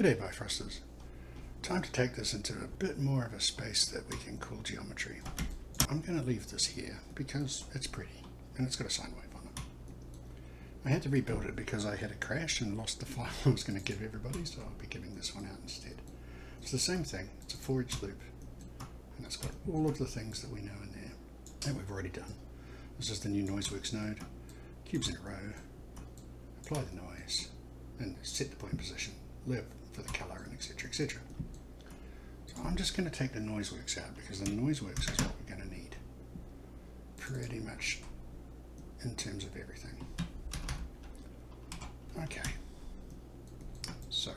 G'day Bifrosters. Time to take this into a bit more of a space that we can call geometry. I'm going to leave this here because it's pretty and it's got a sine wave on it. I had to rebuild it because I had a crash and lost the file I was going to give everybody, so I'll be giving this one out instead. It's the same thing, it's a 4-edge loop and it's got all of the things that we know in there that we've already done. This is the new NoiseWorks node, cubes in a row, apply the noise and set the point position, live for the color, and etc, etc. So I'm just going to take the NoiseWorks out because the NoiseWorks is what we're going to need pretty much in terms of everything. Okay, so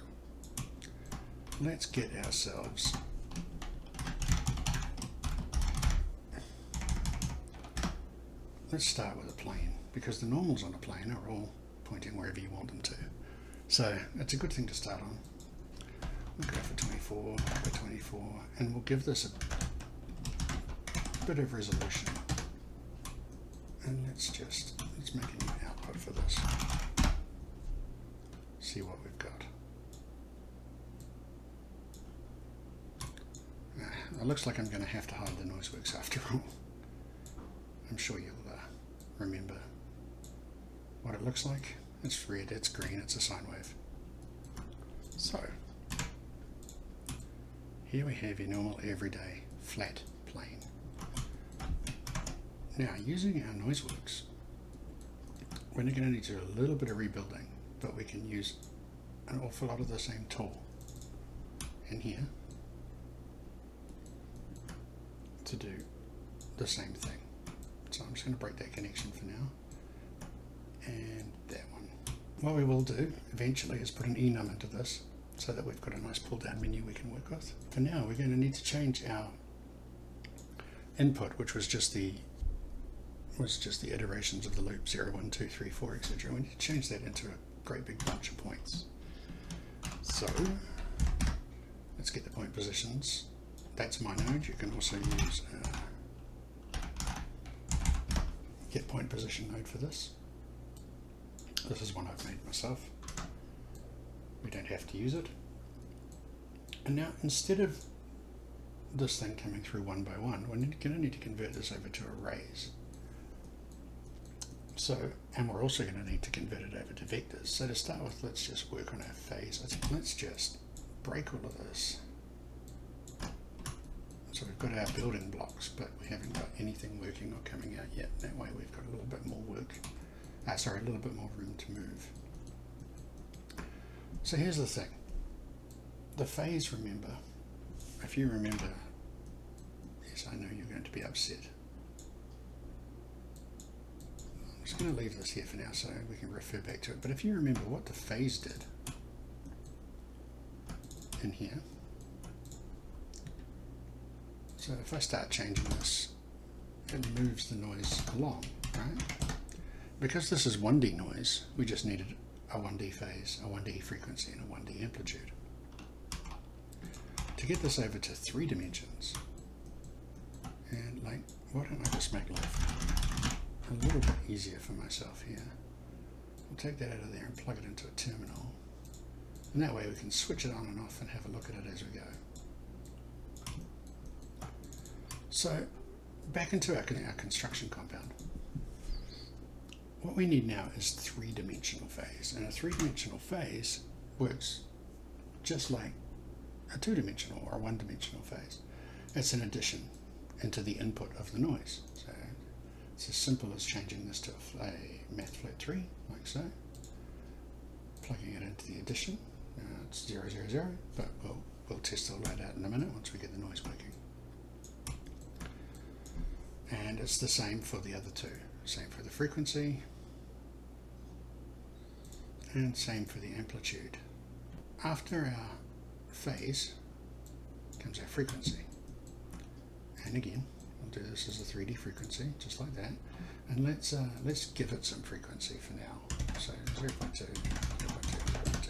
let's get ourselves let's start with a plane, because the normals on a plane are all pointing wherever you want them to. So it's a good thing to start on. We'll go for 24, for 24, and we'll give this a bit of resolution. And let's make a new output for this. See what we've got. It looks like I'm going to have to hide the NoiseWorks after all. I'm sure you'll remember what it looks like. It's red, it's green, it's a sine wave. So, here we have your normal everyday flat plane. Now, using our NoiseWorks, we're going to need to do a little bit of rebuilding, but we can use an awful lot of the same tool in here to do the same thing. So I'm just going to break that connection for now, and that one. What we will do eventually is put an enum into this so that we've got a nice pull down menu we can work with. For now we're going to need to change our input, which was just the iterations of the loop 0, 1, 2, 3, 4, etc. We need to change that into a great big bunch of points. So let's get the point positions. That's my node. You can also use get point position node for this. This is one I've made myself. We don't have to use it. And now, instead of this thing coming through one by one, we're going to need to convert this over to arrays. So, and we're also going to need to convert it over to vectors. So to start with, let's just work on our phase. Let's just break all of this. So we've got our building blocks, but we haven't got anything working or coming out yet. That way we've got a little bit more work. A little bit more room to move. So here's the thing. The phase, remember, if you remember, yes, I know you're going to be upset. I'm just going to leave this here for now so we can refer back to it. But if you remember what the phase did in here, so if I start changing this, it moves the noise along, right? Because this is 1D noise, we just needed a 1D phase, a 1D frequency, and a 1D amplitude. To get this over to 3 dimensions, and why don't I just make life a little bit easier for myself here. I'll take that out of there and plug it into a terminal. And that way we can switch it on and off and have a look at it as we go. So, back into our construction compound. What we need now is 3-dimensional phase, and a 3-dimensional phase works just like a 2-dimensional or a 1-dimensional phase. It's an addition into the input of the noise. So it's as simple as changing this to a math flat 3, like so, plugging it into the addition. It's 0, 0, 0, but we'll test all that out in a minute once we get the noise working. And it's the same for the other two. Same for the frequency, and same for the amplitude. After our phase comes our frequency. And again, we'll do this as a 3D frequency, just like that. And let's give it some frequency for now. So 0.2, 0.2, 0.2.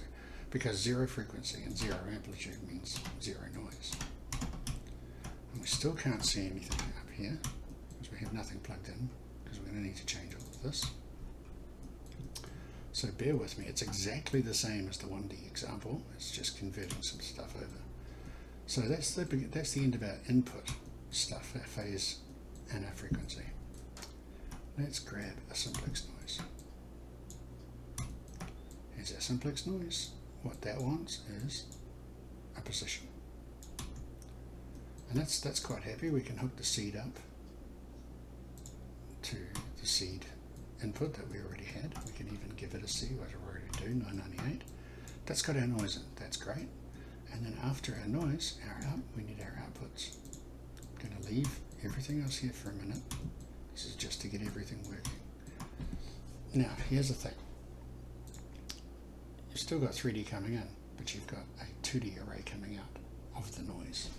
Because 0 frequency and 0 amplitude means 0 noise. And we still can't see anything up here, because we have nothing plugged in, because we're going to need to change all of this. So bear with me, it's exactly the same as the 1D example, it's just converting some stuff over. So that's the end of our input stuff, our phase and our frequency. Let's grab a simplex noise. Here's our simplex noise. What that wants is a position. And that's quite happy. We can hook the seed up to the seed input that we already had. We can even give it a C, what I already do, 998. That's got our noise in, that's great. And then after our noise, we need our outputs. I'm going to leave everything else here for a minute. This is just to get everything working. Now, here's the thing. You've still got 3D coming in, but you've got a 2D array coming out of the noise.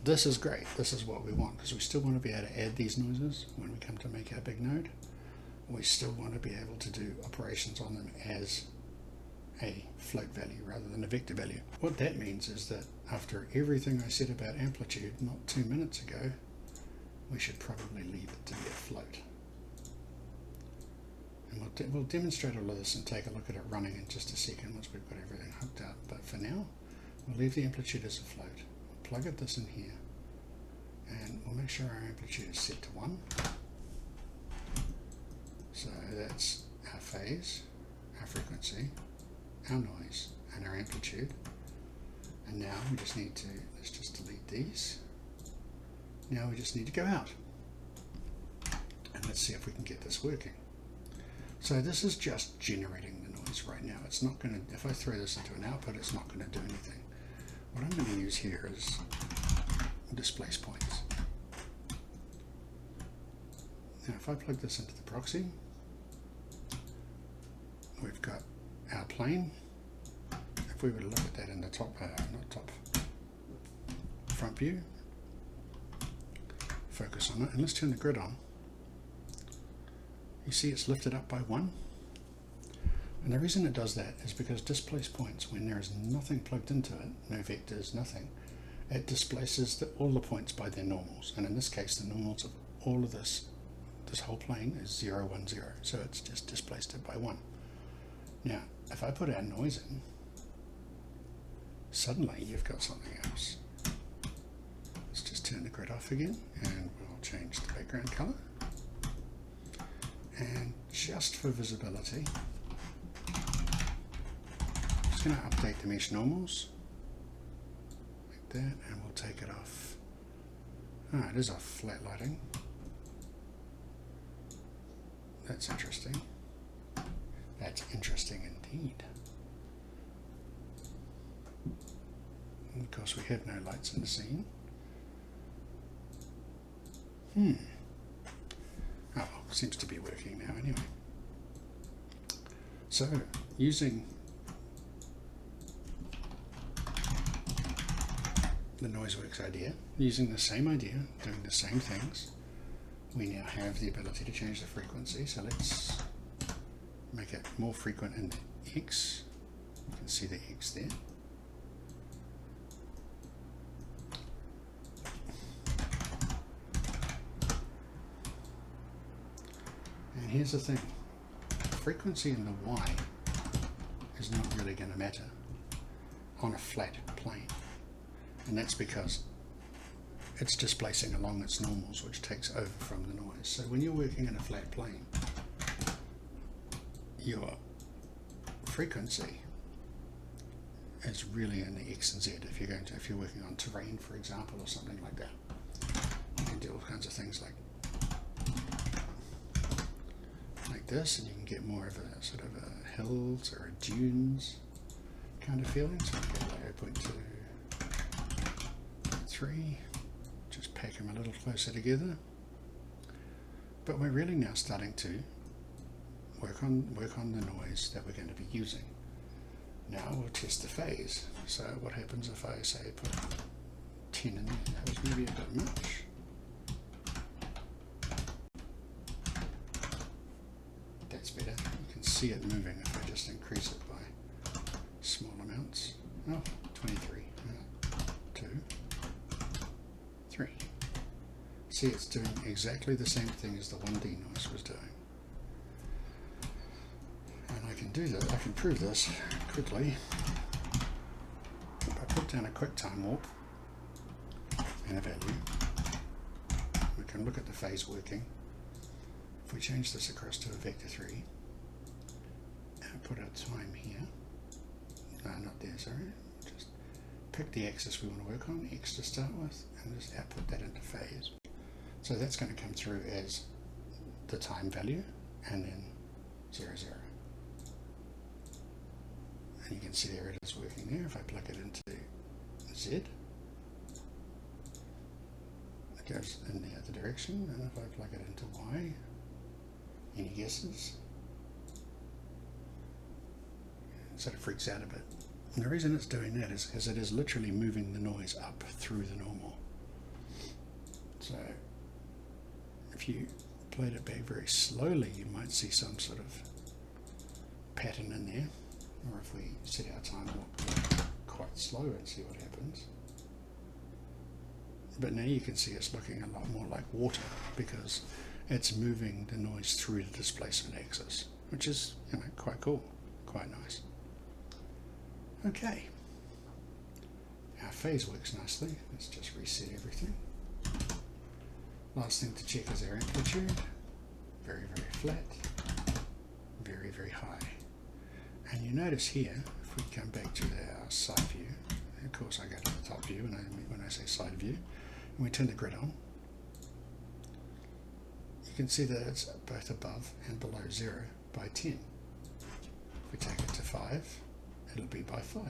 This is great. This is what we want, because we still want to be able to add these noises when we come to make our big node. We still want to be able to do operations on them as a float value rather than a vector value. What that means is that after everything I said about amplitude not 2 minutes ago, we should probably leave it to be a float. And we'll demonstrate all of this and take a look at it running in just a second once we've got everything hooked up. But for now, we'll leave the amplitude as a float. We'll plug this in here, and we'll make sure our amplitude is set to 1. So that's our phase, our frequency, our noise, and our amplitude. And now we just need to, let's just delete these. Now we just need to go out. And let's see if we can get this working. So this is just generating the noise right now. It's not going to, if I throw this into an output, it's not going to do anything. What I'm going to use here is displace points. Now if I plug this into the proxy, we've got our plane. If we were to look at that in the front view, focus on it, and let's turn the grid on. You see it's lifted up by 1. And the reason it does that is because displace points, when there is nothing plugged into it, no vectors, nothing, it displaces all the points by their normals. And in this case, the normals of all of this whole plane is 0, 1, 0. So it's just displaced it by 1. Now, if I put our noise in, suddenly you've got something else. Let's just turn the grid off again, and we'll change the background color. And just for visibility, I'm just going to update the mesh normals like that, and we'll take it off. Ah, it is off flat lighting. That's interesting. That's interesting indeed. And of course, we have no lights in the scene. Oh, well, seems to be working now anyway. So, using the Noiseworks idea, using the same idea, doing the same things, we now have the ability to change the frequency. So let's make it more frequent in the X. You can see the X there. And here's the thing, frequency in the Y is not really going to matter on a flat plane. And that's because it's displacing along its normals, which takes over from the noise. So when you're working in a flat plane, your frequency is really in the X and Z. If you're working on terrain, for example, or something like that, you can do all kinds of things like this, and you can get more of a sort of a hills or a dunes kind of feeling. So we go 0.2, 0.3, just pack them a little closer together. But we're really now starting to work on the noise that we're going to be using. Now we'll test the phase. So what happens if I say put 10 in there? That was maybe a bit much. That's better. You can see it moving if I just increase it by small amounts. Oh, 23. 2, 3. See, it's doing exactly the same thing as the 1D noise was doing. can do that. I can prove this quickly. If I put down a quick time warp and a value, we can look at the phase working. If we change this across to a vector 3 and put our time here, no, not there, sorry, just pick the axis we want to work on, X to start with, and just output that into phase. So that's going to come through as the time value and then 0, 0. And you can see there it is working there. If I plug it into Z, it goes in the other direction, and if I plug it into Y, any guesses? It sort of freaks out a bit. And the reason it's doing that is because it is literally moving the noise up through the normal. So if you played it back very slowly, you might see some sort of pattern in there. Or if we set our time warp quite slow and see what happens. But now you can see it's looking a lot more like water because it's moving the noise through the displacement axis, which is, you know, quite cool, quite nice. Okay, our phase works nicely. Let's just reset everything. Last thing to check is our amplitude. Very, very flat, very, very high. And you notice here, if we come back to our side view, of course I go to the top view when I say side view, and we turn the grid on, you can see that it's both above and below 0 by 10. If we take it to 5, it'll be by 5.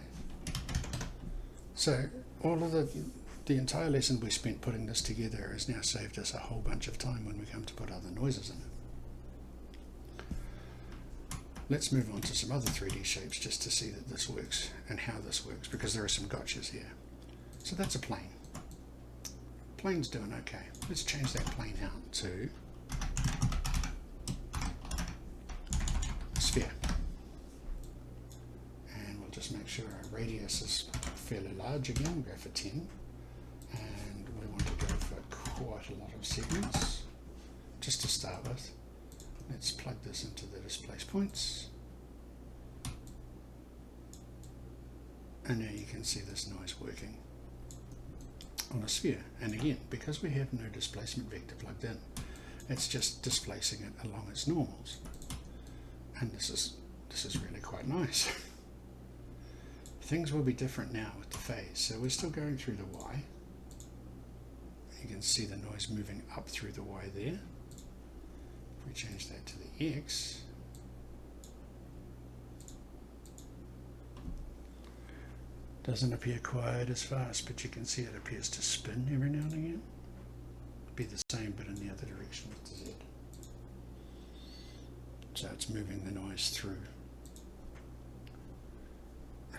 So all of the entire lesson we spent putting this together has now saved us a whole bunch of time when we come to put other noises in it. Let's move on to some other 3D shapes just to see that this works and how this works, because there are some gotchas here. So that's a plane. Plane's doing okay. Let's change that plane out to a sphere. And we'll just make sure our radius is fairly large again. We'll go for 10. And we want to go for quite a lot of segments. Just to start with, let's plug this into the displace points. And now you can see this noise working on a sphere. And again, because we have no displacement vector plugged in, it's just displacing it along its normals. And this is really quite nice. Things will be different now with the phase. So we're still going through the Y. You can see the noise moving up through the Y there. If we change that to the X, doesn't appear quite as fast, but you can see it appears to spin every now and again. Be the same, but in the other direction with the Z. So it's moving the noise through.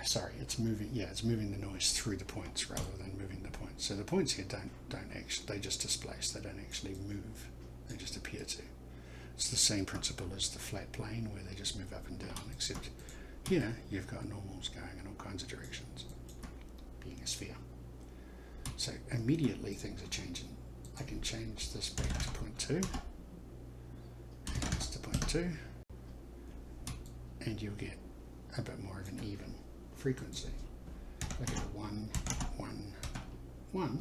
Sorry, it's moving the noise through the points rather than moving the points. So the points here don't actually, they just displace, they don't actually move, they just appear to. It's the same principle as the flat plane where they just move up and down, except here you've got normals going in all kinds of directions, being a sphere. So immediately things are changing. I can change this back to 0.2, and this to 0.2, and you'll get a bit more of an even frequency. Look at 1, 1, 1.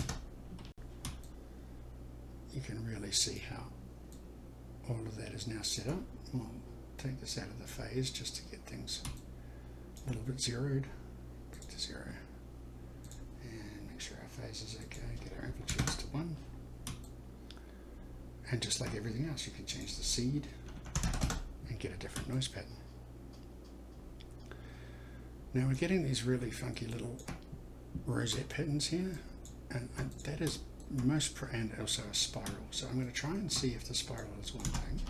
You can really see how all of that is now set up. We'll take this out of the phase just to get things a little bit zeroed. Put to 0. And make sure our phase is okay. Get our amplitudes to 1. And just like everything else, you can change the seed and get a different noise pattern. Now we're getting these really funky little rosette patterns here, and that is and also a spiral. So I'm going to try and see if the spiral is one thing.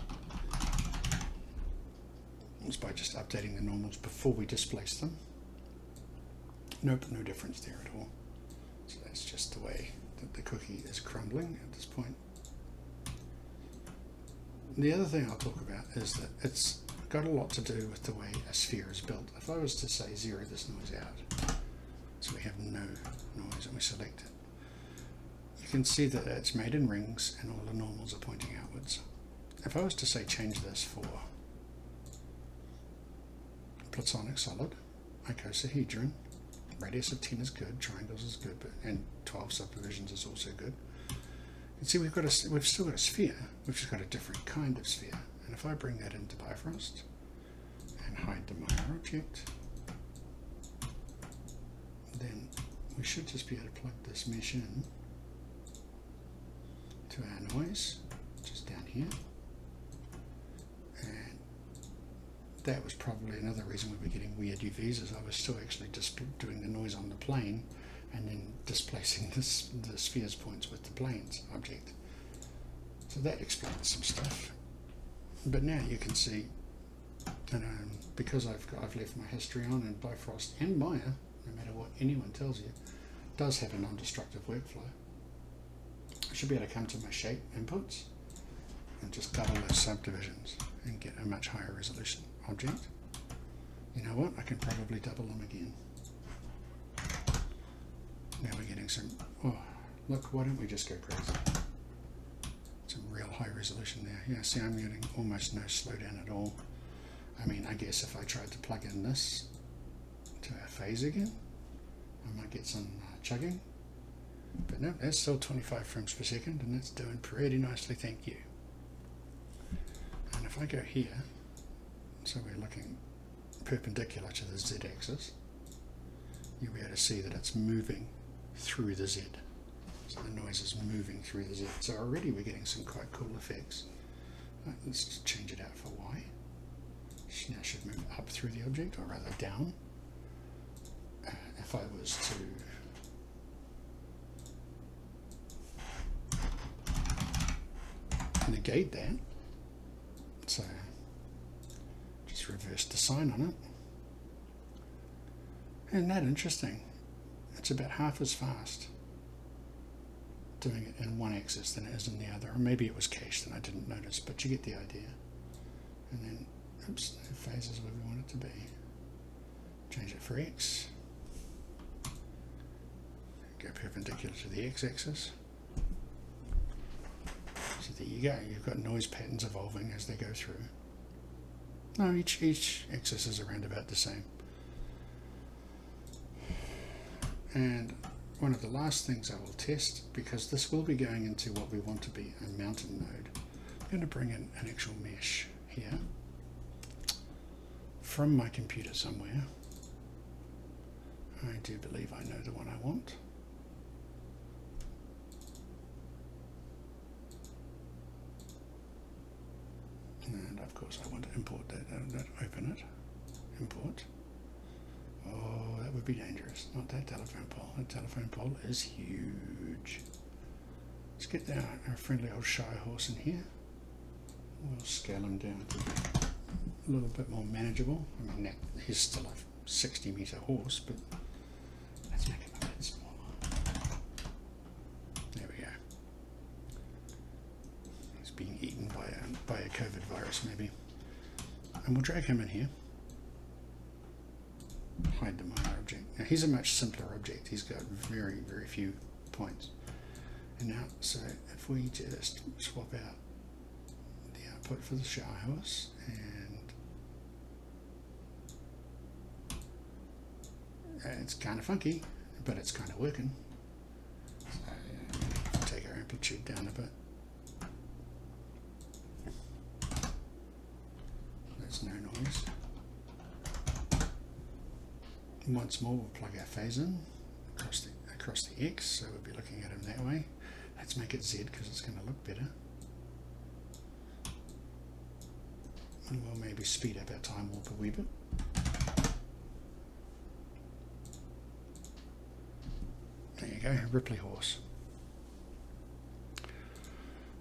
It's by just updating the normals before we displace them. Nope, no difference there at all. So that's just the way that the cookie is crumbling at this point. The other thing I'll talk about is that it's got a lot to do with the way a sphere is built. If I was to say zero this noise out, so we have no noise and we select it, you can see that it's made in rings and all the normals are pointing outwards. If I was to say change this for platonic solid, icosahedron. Radius of 10 is good, triangles is good, and 12 subdivisions is also good. And see, we've still got a sphere, we've just got a different kind of sphere. And if I bring that into Bifrost and hide the Maya object, then we should just be able to plug this mesh in to our noise, which is down here. And that was probably another reason we were getting weird UVs, is I was still actually just doing the noise on the plane and then displacing the sphere's points with the plane's object. So that explains some stuff. But now you can see, because I've left my history on, and Bifrost and Maya, no matter what anyone tells you, does have a non-destructive workflow. I should be able to come to my shape inputs and just double those subdivisions and get a much higher resolution object. You know what? I can probably double them again. Now we're getting some, oh, look, why don't we just go crazy? Some real high resolution there. Yeah, see, I'm getting almost no slowdown at all. I mean, I guess if I tried to plug in this to our phase again, I might get some chugging. But no, that's still 25 frames per second, and that's doing pretty nicely, thank you. And if I go here, so we're looking perpendicular to the z-axis, you'll be able to see that it's moving through the z. So the noise is moving through the z. So already we're getting some quite cool effects. Right, let's just change it out for y. Now should move up through the object, or rather down. If I was to negate that, so just reverse the sign on it. Isn't that interesting? It's about half as fast doing it in one axis than it is in the other. Or maybe it was cached and I didn't notice, but you get the idea. And then, oops, it phases where we want it to be. Change it for x. Go perpendicular to the x-axis. So there you go. You've got noise patterns evolving as they go through. No, each axis is around about the same. And one of the last things I will test, because this will be going into what we want to be a mountain node, I'm going to bring in an actual mesh here from my computer somewhere. I do believe I know the one I want. And of course I want to import that, open it, import. Oh, that would be dangerous. Not that telephone pole. That telephone pole is huge. Let's get our friendly old shy horse in here. We'll scale him down to a little bit more manageable. I mean, he's still a 60-meter horse, but let's make him a bit smaller. There we go. He's being eaten by a COVID virus, maybe. And we'll drag him in here. Hide the Maya object. Now he's a much simpler object. He's got very, very few points. And now, so if we just swap out the output for the shy horse, and it's kind of funky, but it's kind of working. So take our amplitude down a bit. There's no noise. Once more, we'll plug our phase in across the X, so we'll be looking at him that way. Let's make it Z because it's going to look better. And we'll maybe speed up our time warp a wee bit. There you go, Ripley horse.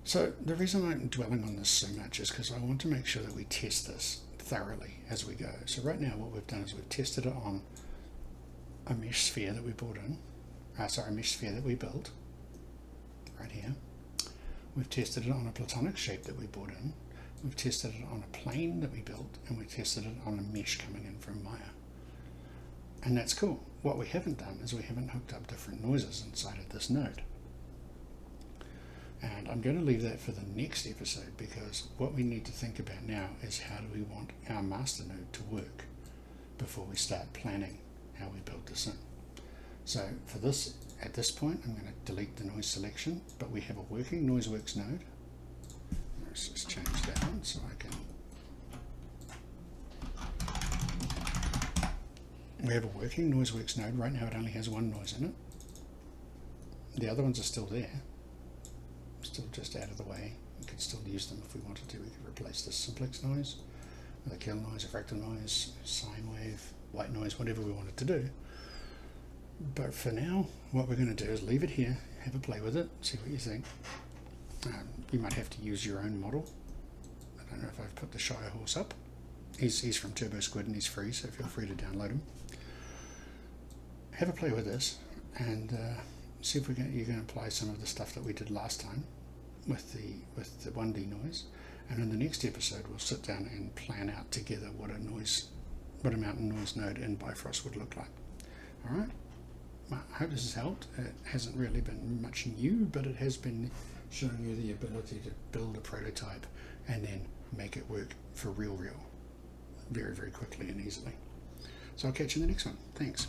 So the reason I'm dwelling on this so much is because I want to make sure that we test this thoroughly as we go. So right now what we've done is we've tested it on a mesh sphere that we brought in, a mesh sphere that we built right here. We've tested it on a platonic shape that we brought in. We've tested it on a plane that we built, and we tested it on a mesh coming in from Maya. And that's cool. What we haven't done is we haven't hooked up different noises inside of this node. And I'm going to leave that for the next episode, because what we need to think about now is how do we want our master node to work. before we start planning how we build this in. So for this, at this point, I'm going to delete the noise selection, but we have a working NoiseWorks node. Let's just change that one so I can. We have a working NoiseWorks node. Right now it only has one noise in it. The other ones are still there, still just out of the way. We could still use them if we wanted to. We could replace the simplex noise with a kill noise, a fractal noise, sine wave, white noise, whatever we wanted to do. But for now, what we're going to do is leave it here, have a play with it, see what you think. You might have to use your own model. I don't know if I've put the Shire Horse up. He's from Turbo Squid and he's free, so feel free to download him. Have a play with this and see if you're going to apply some of the stuff that we did last time with the 1D noise. And in the next episode, we'll sit down and plan out together what a mountain noise node in Bifrost would look like. All right. Well, I hope this has helped. It hasn't really been much new, but it has been showing you the ability to build a prototype and then make it work for real very, very quickly and easily. So I'll catch you in the next one. Thanks.